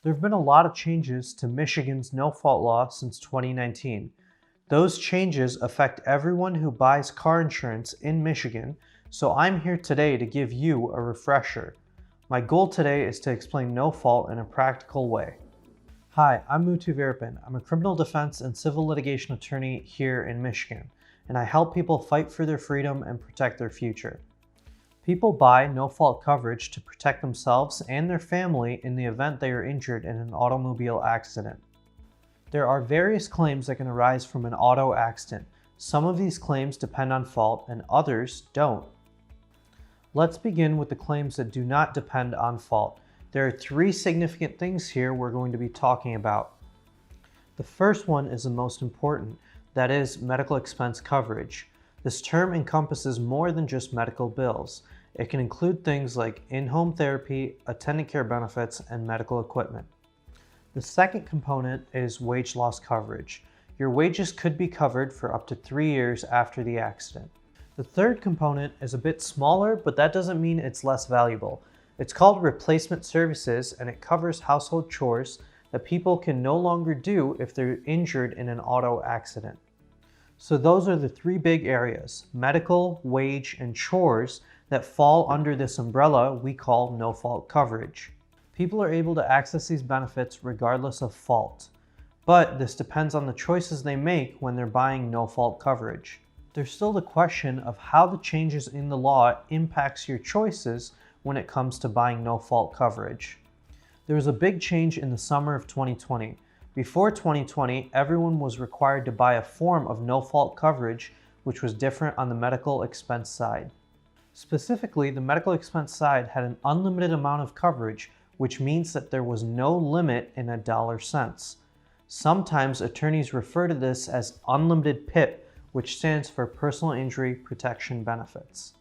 There have been a lot of changes to Michigan's no-fault law since 2019. Those changes affect everyone who buys car insurance in Michigan, so I'm here today to give you a refresher. My goal today is to explain no-fault in a practical way. Hi, I'm Muthu Veerappan. I'm a criminal defense and civil litigation attorney here in Michigan, and I help people fight for their freedom and protect their future. People buy no-fault coverage to protect themselves and their family in the event they are injured in an automobile accident. There are various claims that can arise from an auto accident. Some of these claims depend on fault and others don't. Let's begin with the claims that do not depend on fault. There are three significant things here we're going to be talking about. The first one is the most important, that is medical expense coverage. This term encompasses more than just medical bills. It can include things like in-home therapy, attendant care benefits, and medical equipment. The second component is wage loss coverage. Your wages could be covered for up to 3 years after the accident. The third component is a bit smaller, but that doesn't mean it's less valuable. It's called replacement services, and it covers household chores that people can no longer do if they're injured in an auto accident. So those are the three big areas, medical, wage, and chores, that fall under this umbrella we call no-fault coverage. People are able to access these benefits regardless of fault, but this depends on the choices they make when they're buying no-fault coverage. There's still the question of how the changes in the law impacts your choices when it comes to buying no-fault coverage. There was a big change in the summer of 2020. Before 2020, everyone was required to buy a form of no-fault coverage, which was different on the medical expense side. Specifically, the medical expense side had an unlimited amount of coverage, which means that there was no limit in dollar cents. Sometimes attorneys refer to this as unlimited PIP, which stands for Personal Injury Protection Benefits.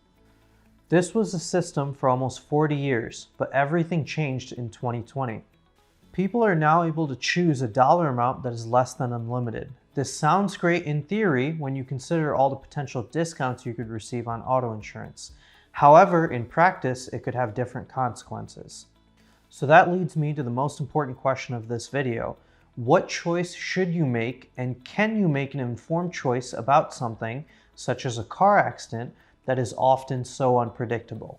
This was the system for almost 40 years, but everything changed in 2020. People are now able to choose a dollar amount that is less than unlimited. This sounds great in theory when you consider all the potential discounts you could receive on auto insurance. However, in practice, it could have different consequences. So that leads me to the most important question of this video. What choice should you make, and can you make an informed choice about something, such as a car accident, that is often so unpredictable?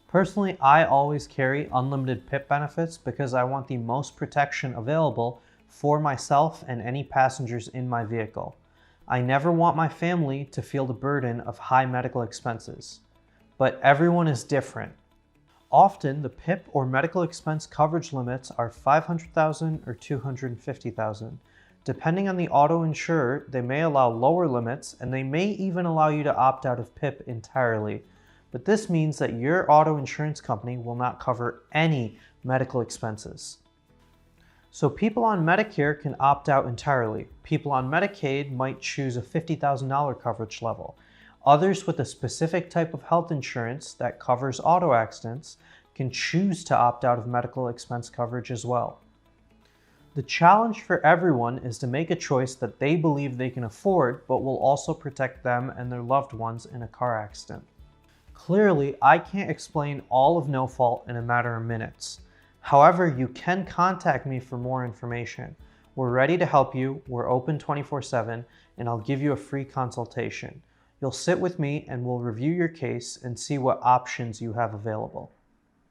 Personally, I always carry unlimited PIP benefits because I want the most protection available for myself and any passengers in my vehicle. I never want my family to feel the burden of high medical expenses. But everyone is different. Often, the PIP or medical expense coverage limits are $500,000 or $250,000. Depending on the auto insurer, they may allow lower limits, and they may even allow you to opt out of PIP entirely. But this means that your auto insurance company will not cover any medical expenses. So people on Medicare can opt out entirely. People on Medicaid might choose a $50,000 coverage level. Others with a specific type of health insurance that covers auto accidents can choose to opt out of medical expense coverage as well. The challenge for everyone is to make a choice that they believe they can afford, but will also protect them and their loved ones in a car accident. Clearly, I can't explain all of no-fault in a matter of minutes. However, you can contact me for more information. We're ready to help you, we're open 24/7, and I'll give you a free consultation. You'll sit with me and we'll review your case and see what options you have available.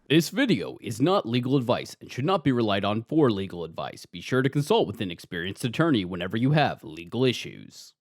This video is not legal advice and should not be relied on for legal advice. Be sure to consult with an experienced attorney whenever you have legal issues.